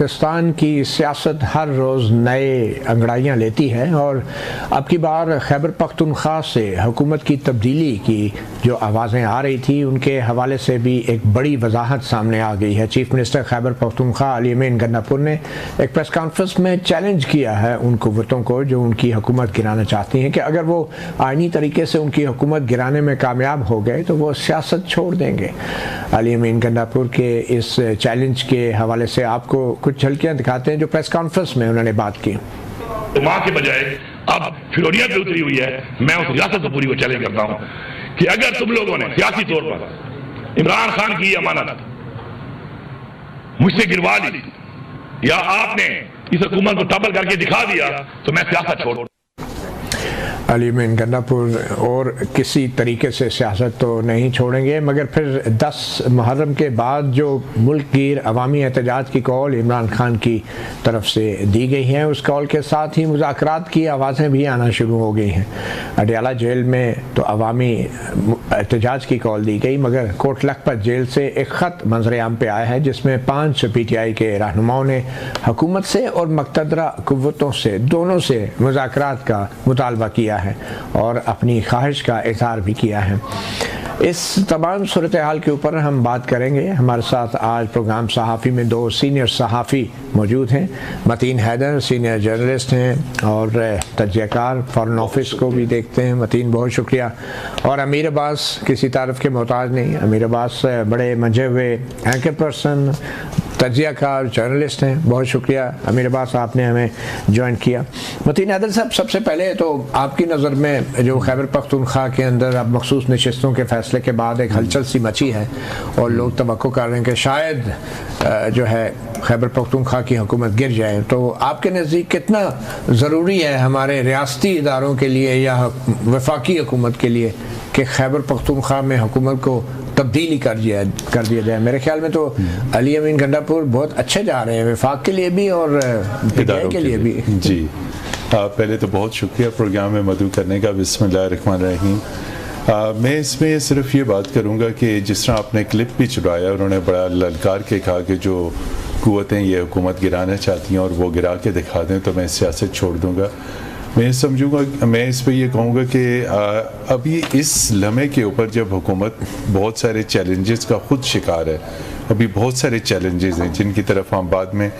पाकिस्तान की सियासत हर रोज़ नए अंगड़ाइयाँ लेती है और अब की बार खैबर पख्तूनख्वा से हुकूमत की तब्दीली की जो आवाज़ें आ रही थी उनके हवाले से भी एक बड़ी वजाहत सामने आ गई है। चीफ मिनिस्टर खैबर पख्तूनख्वा अली अमीन गंडापुर ने एक प्रेस कॉन्फ्रेंस में चैलेंज किया है उन कुव्वतों को जो उनकी हुकूमत गिराना चाहती हैं कि अगर वो आइनी तरीके से उनकी हुकूमत गिराने में कामयाब हो गए तो वो सियासत छोड़ देंगे। अली अमीन गंडापुर के इस चैलेंज के हवाले से आपको कुछ झलकियां दिखाते हैं जो प्रेस कॉन्फ्रेंस में उन्होंने बात की। मां के बजाय अब फिलोरिया पे उतरी हुई है। मैं उस रियासत पूरी को चैलेंज करता हूं कि अगर तुम लोगों ने सियासी तौर पर इमरान खान की अमानत मुझसे गिरवा ली या आपने इस हुकूमत को टबल करके दिखा दिया तो मैं सियासत छोड़। अली अमीन गंडापुर और किसी तरीके से सियासत तो नहीं छोड़ेंगे, मगर फिर 10 मुहर्रम के बाद जो मुल्क गिर अवामी एहतजाज की कॉल इमरान खान की तरफ से दी गई है उस कॉल के साथ ही मुज़ाकरात की आवाज़ें भी आना शुरू हो गई हैं। अडयाला जेल में तो अवामी एहतजाज की कॉल दी गई, मगर कोट लखपत जेल से एक ख़त मंजर आम पे आया है जिसमें 5 PTI के रहनुमाओं ने हुकूमत से और मुक़तदरा कुव्वतों से दोनों से मुज़ाकरात का मुतालबा किया है और अपनी ख्वाहिश का इज़हार भी किया है। इस तमाम सूरत हाल के ऊपर हम बात करेंगे। हमारे साथ आज प्रोग्राम सहाफ़ी में 2 सीनियर सहाफ़ी मौजूद हैं। मतीन हैदर सीनियर जर्नलिस्ट हैं और तजज़ियाकार फ़ॉरेन ऑफिस को भी देखते हैं। मतीन बहुत शुक्रिया। और अमीर अब्बास किसी तारीफ़ के मोहताज नहीं। अमीर अब्बास बड़े मंझे हुए एंकर पर्सन तजज़ियाकार जर्नलिस्ट हैं। बहुत शुक्रिया अमीर अब्बास आपने हमें ज्वाइन किया। मतीन हैदर साहब, सबसे पहले तो आपकी नज़र में जो खैबर पख्तूनख्वा के अंदर अब मखसूस नशिस्तों के फैसले के बाद एक हलचल सी मची है और लोग तवक्को कर रहे हैं कि शायद जो है खैबर पख्तूनख्वा की हुकूमत गिर जाए, तो आपके नज़दीक कितना ज़रूरी है हमारे रियासती इदारों के लिए या वफाकी हुकूमत के लिए कि खैबर पख्तूनख्वा में हुकूमत को तब्दीली कर दिया जाए? मेरे ख्याल में तो अली अमीन गंडापुर बहुत अच्छे जा रहे हैं, वफाक के लिए भी और इदारों के लिए भी। जी पहले तो बहुत शुक्रिया प्रोग्राम में मदऊ करने का। बिस्मिल्लाहिर्रहमानिर्रहीम। मैं इसमें सिर्फ ये बात करूँगा कि जिस तरह आपने क्लिप भी चुराया, उन्होंने बड़ा ललकार के कहा कि जो कुव्वतें ये हुकूमत गिराना चाहती हैं और वो गिरा के दिखा दें तो मैं सियासत छोड़ दूँगा। मैं समझूंगा, मैं इस पर यह कहूँगा कि अभी इस लम्हे के ऊपर जब हुकूमत बहुत सारे चैलेंजेस का ख़ुद शिकार है, अभी बहुत सारे चैलेंजेस हैं जिनकी तरफ हम बाद में,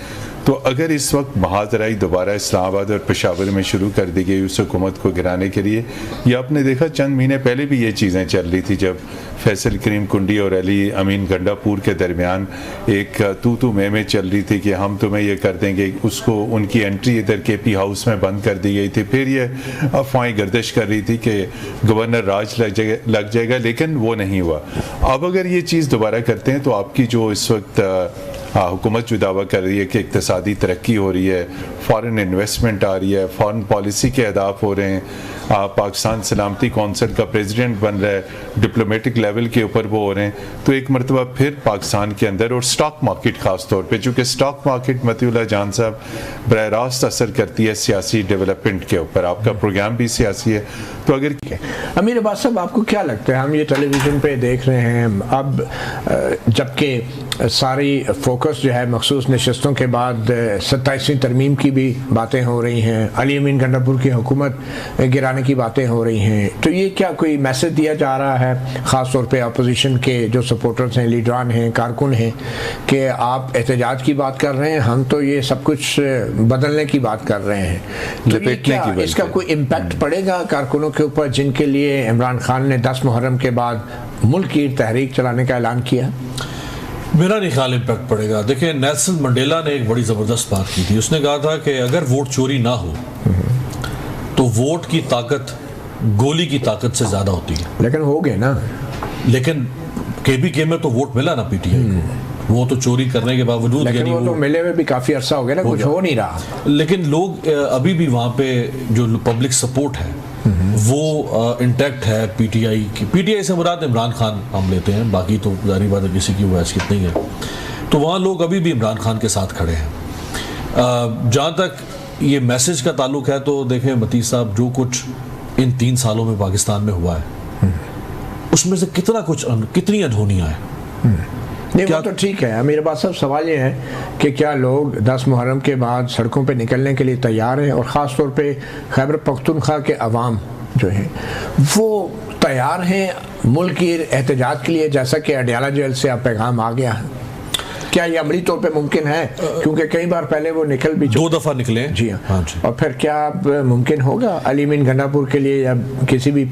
तो अगर इस वक्त महाजराई दोबारा इस्लामाबाद और पेशावर में शुरू कर दी गई उस हुकूमत को गिराने के लिए, या आपने देखा चंद महीने पहले भी ये चीज़ें चल रही थी जब फैसल करीम कुंडी और अली अमीन गंडापुर के दरमियान एक तू मैं चल रही थी कि हम तुम्हें ये कर देंगे। उसको उनकी एंट्री इधर KP हाउस में बंद कर दी गई थी। फिर ये अफवाहें गर्दिश कर रही थी कि गवर्नर राज लग जाएगा, लेकिन वो नहीं हुआ। अब अगर ये चीज़ दोबारा करते हैं तो आपकी जो इस वक्त हुकूमत जो दावा कर रही है कि इक़्तिसादी तरक्की हो रही है, फ़ॉरेन इन्वेस्टमेंट आ रही है, फ़ॉरेन पॉलिसी के अहदाफ हो रहे हैं, पाकिस्तान सलामती कौंसिल का प्रेसिडेंट बन रहा है, डिप्लोमेटिक लेवल के ऊपर वो हो रहे हैं, तो एक मरतबा फिर पाकिस्तान के अंदर और स्टॉक मार्केट ख़ास तौर पे, चूँकि स्टॉक मार्केट मतीउल्लाह जान साहब बराह रास्त असर करती है सियासी डेवलपमेंट के ऊपर। आपका प्रोग्राम भी सियासी है, तो अगर अमीर अब्बास साहब आपको क्या लगता है, हम ये टेलीविज़न पे देख रहे हैं अब जबकि सारी फोकस जो है मखसूस नशस्तों के बाद 27वीं तरमीम की भी बातें हो रही हैं, अली अमीन गंडापुर की हुकूमत गिराने की बातें हो रही हैं, तो ये क्या कोई मैसेज दिया जा रहा है ख़ास तौर पे अपोजिशन के जो सपोर्टर्स हैं, लीडरान हैं, कारकुन हैं, कि आप एहतजाज की बात कर रहे हैं, हम तो ये सब कुछ बदलने की बात कर रहे हैं, तो ये क्या इसका कोई इम्पैक्ट पड़ेगा कारकुनों के ऊपर जिनके लिए इमरान खान ने 10 मुहर्रम के बाद मुल्क की तहरीक चलाने का ऐलान किया? मेरा नहीं ख्याल इम्पैक्ट पड़ेगा। देखिए, नेल्सन मंडेला ने एक बड़ी ज़बरदस्त बात की थी। उसने कहा था कि अगर वोट चोरी ना हो तो वोट की ताकत गोली की ताकत से ज़्यादा होती है। लेकिन हो गए ना, लेकिन KPK में तो वोट मिला ना PTI को, वो तो चोरी करने के बावजूद, लेकिन वो तो मिले हुए भी काफ़ी अरसा हो गया ना, कुछ हो नहीं रहा। लेकिन लोग अभी भी वहाँ पे जो पब्लिक सपोर्ट है वो इंटैक्ट है PTI की। PTI से मुराद इमरान खान हम लेते हैं, बाकी तो जारी बात है किसी की वैस कितनी है, तो वहाँ लोग अभी भी इमरान खान के साथ खड़े हैं। जहाँ तक ये मैसेज का ताल्लुक है तो देखें मतीज साहब, जो कुछ इन 3 सालों में पाकिस्तान में हुआ है उसमें से कितना कुछ कितनी अनहोनियाँ हैं। नहीं वो तो ठीक है। मेरे पास सब सवाल ये है कि क्या लोग 10 मुहर्रम के बाद सड़कों पे निकलने के लिए तैयार हैं, और ख़ास तौर पे खैबर पख्तूनख्वा के अवाम जो हैं वो तैयार हैं मुल्क की एहतजाज के लिए, जैसा कि अडयाला जेल से अब पैगाम आ गया है? क्या ये अमली तौर पे मुमकिन है? क्योंकि कई बार पहले वो निकल भी 2 दफ़ा निकले। जी हाँ जी। और फिर क्या मुमकिन होगा अली मीन गंडापुर के लिए या किसी भी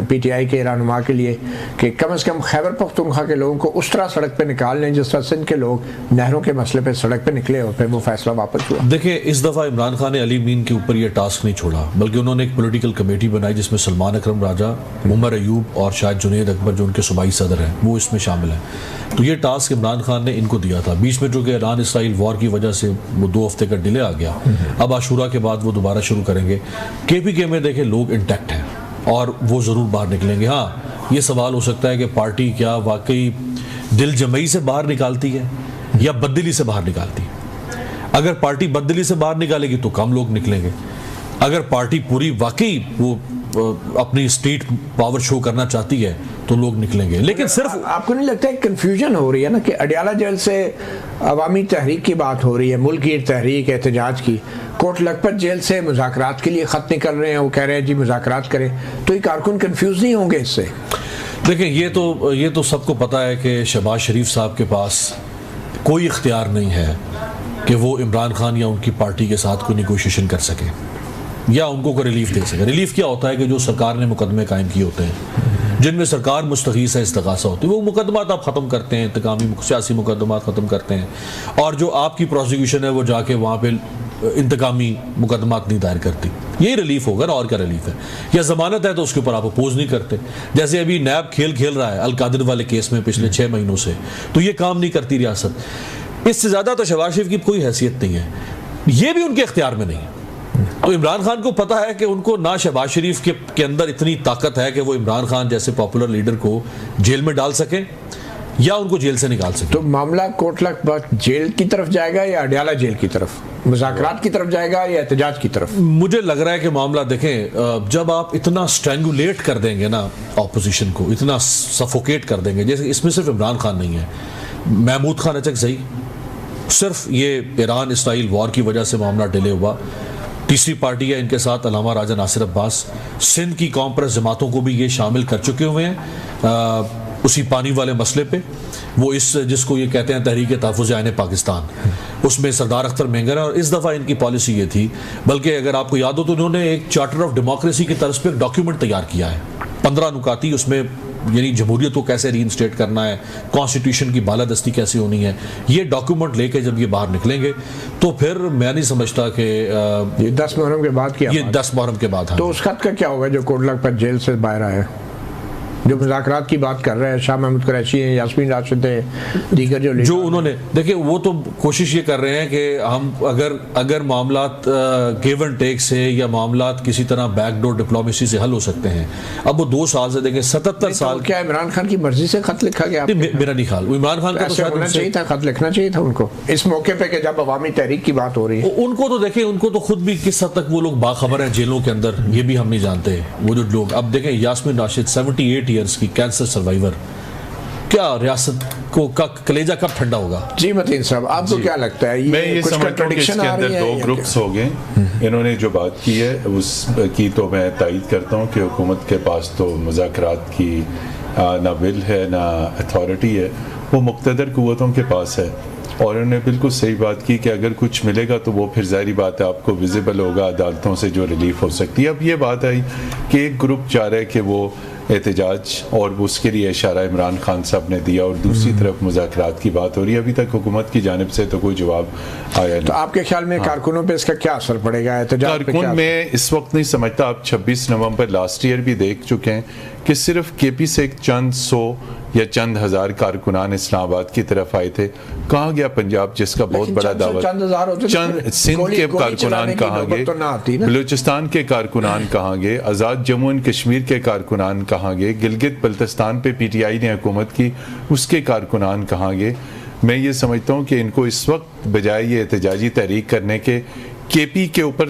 PTI के रहनुमा के लिए कि कम से कम खैबर पख्तूनख्वा के लोगों को उस तरह सड़क पे निकाल लें जिस तरह सिंध के लोग नहरों के मसले पे सड़क पे निकले और फिर वो फैसला वापस हुआ? देखिए, इस दफ़ा इमरान खान ने अली मीन के ऊपर ये टास्क नहीं छोड़ा, बल्कि उन्होंने एक पॉलिटिकल कमेटी बनाई जिसमें सलमान अकरम राजा, उमर अयूब और शायद जुनैद अकबर जो उनके सूबाई सदर हैं वो इसमें शामिल हैं। तो ये टास्क इमरान खान ने इनको दिया था। बीच में चूँकि ईरान इसराइल वॉर की वजह से वो 2 हफ्ते का डिले आ गया, अब आशूरा के बाद वो दोबारा शुरू करेंगे। KPK में देखें लोग इंटैक्ट हैं और वो ज़रूर बाहर निकलेंगे। हाँ, ये सवाल हो सकता है कि पार्टी क्या वाकई दिल जमई से बाहर निकालती है या बददिली से बाहर निकालती है। अगर पार्टी बददिली से बाहर निकालेगी तो कम लोग निकलेंगे, अगर पार्टी पूरी वाकई वो अपनी स्टेट पावर शो करना चाहती है तो लोग निकलेंगे। लेकिन सिर्फ आपको नहीं लगता है कंफ्यूजन हो रही है ना कि अडयाला जेल से अवामी तहरीक की बात हो रही है, मुल्क की तहरीक एहतजाज की, कोट लखपत जेल से मुज़ाकरात के लिए ख़त निकल रहे हैं, वो कह रहे हैं जी मुज़ाकरात करें, तो ये कारकुन कंफ्यूज नहीं होंगे इससे? देखिए, ये तो सबको पता है कि शहबाज शरीफ साहब के पास कोई इख्तियार नहीं है कि वो इमरान खान या उनकी पार्टी के साथ कोई निगोशिएशन कर सके या उनको कोई रिलीफ दे सके। रिलीफ क्या होता है कि जो सरकार ने मुकदमे कायम किए होते हैं जिनमें सरकार मुस्तगीस है, इस्तगासा होती है, वो मुकदमात आप ख़त्म करते हैं, इंतकामी सियासी मुकदमात ख़त्म करते हैं, और जो आपकी प्रोसिक्यूशन है वो जाके वहाँ पे इंतकामी मुकदमात नहीं दायर करती। यही रिलीफ होगा ना, और क्या रिलीफ है? या ज़मानत है तो उसके ऊपर आप अपोज नहीं करते। जैसे अभी नैब खेल रहा है अलकादिर वाले केस में पिछले 6 महीनों से, तो ये काम नहीं करती रियासत। इससे ज़्यादा तो शहबाज शरीफ की कोई हैसियत नहीं है, ये भी उनके इख्तियार में नहीं है। तो इमरान खान को पता है कि उनको ना शहबाज शरीफ के अंदर इतनी ताकत है कि वो इमरान खान जैसे पॉपुलर लीडर को जेल में डाल सके या उनको जेल से निकाल सके। तो मामला कोट लखपत जेल की तरफ जाएगा या अडयाला जेल की तरफ, मुज़ाकरात की तरफ जाएगा या एहतजाज की तरफ? मुझे लग रहा है कि मामला देखें, जब आप इतना स्ट्रैंगुलेट कर देंगे ना ऑपोजिशन को, इतना सफोकेट कर देंगे, जैसे इसमें सिर्फ इमरान खान नहीं है, महमूद खान अचकज़ई, सिर्फ ये ईरान इसराइल वॉर की वजह से मामला डिले हुआ। तीसरी पार्टी है इनके साथ अल्लामा राजा नासिर अब्बास, सिंध की कौम परस्त जमातों को भी ये शामिल कर चुके हुए हैं उसी पानी वाले मसले पे। वो इस जिसको ये कहते हैं तहरीक तहफ़्फ़ुज़ आइन पाकिस्तान, उसमें सरदार अख्तर मेंगर है। और इस दफ़ा इनकी पॉलिसी ये थी, बल्कि अगर आपको याद हो तो उन्होंने एक चार्टर ऑफ डेमोक्रेसी की तर्ज पर एक डॉक्यूमेंट तैयार किया है, 15 नुकाती, उसमें यानी जमहूरियत को कैसे रीइंस्टेट करना है, कॉन्स्टिट्यूशन की बालादस्ती कैसे होनी है, ये डॉक्यूमेंट लेके जब ये बाहर निकलेंगे तो फिर मैं नहीं समझता कि ये 10 मुहर्रम के बाद किया, ये 10 मुहर्रम के बाद। तो उस खत का क्या होगा जो कोट लखपत जेल से बाहर आया, जो मुज़ाकरात की बात कर रहे हैं, शाह महमूद कुरैशी हैं, यास्मीन राशिद हैं, दीगर जो उन्होंने, देखिए वो तो कोशिश ये कर रहे हैं कि हम अगर मामलात गिव एंड टेक से या मामलात किसी तरह बैकडोर डिप्लोमेसी से हल हो सकते हैं। अब वो 2 साल से देखें 77 साल। क्या इमरान खान की मर्जी से खत लिखा गया? मेरा नहीं ख्याल, इमरान खान का तो शायद होना चाहिए था, खत लिखना चाहिए था उनको इस मौके पे कि जब अवामी तहरीक की बात हो रही है। उनको तो देखें, उनको तो खुद भी किस हद तक वो लोग बाखबर हैं जेलों के अंदर, ये भी हम नहीं जानते। वो जो लोग, अब देखें यास्मीन राशिद 78 ईयर्स की कैंसर सर्वाइवर, क्या रियासत को कलेजा कब ठंडा होगा? जी मतीन साहब, आपको क्या लगता है? मैं ये समझता हूं कि इसके अंदर 2 ग्रुप्स हो गए। इन्होंने जो बात की है उसकी तो मैं तायद करता हूं कि हुकूमत के पास तो मुज़ाकरात की ना बिल है ना अथॉरिटी है, वो मुक़्तदर कुव्वतों के पास है। और उन्होंने बिल्कुल सही बात की कि अगर कुछ मिलेगा तो वो फिर ज़ाहिर बात है आपको विजिबल होगा अदालतों से जो रिलीफ हो सकती है। अब ये बात आई कि एक ग्रुप चाह रहा है कि वो एहतजाज, और उसके लिए इशारा इमरान खान साहब ने दिया, और दूसरी तरफ मुज़ाकरात की बात हो रही है। अभी तक हुकूमत की जानिब से तो कोई जवाब आया नहीं। तो आपके ख्याल में कारकुनों पे इसका क्या असर पड़ेगा? कारकुन में इस वक्त नहीं समझता। आप 26 नवंबर लास्ट ईयर भी देख चुके हैं कि सिर्फ KP से चंद 100 या चंद हज़ार कारकुनान इस्लामाबाद की तरफ आए थे। कहाँ गया पंजाब जिसका बहुत बड़ा दावा? चंद सिंध के कारकुनान कहाँ गए? बलूचिस्तान के कारकुनान कहाँ गए? आज़ाद जम्मू एंड कश्मीर के कारकुनान कहाँ गए? गिलगित बल्तिस्तान पे PTI ने हुकूमत की, उसके कारकुनान कहाँ गए? मैं ये समझता हूँ कि इनको इस वक्त बजाय ये एहतजाजी तहरीक करने के KP के ऊपर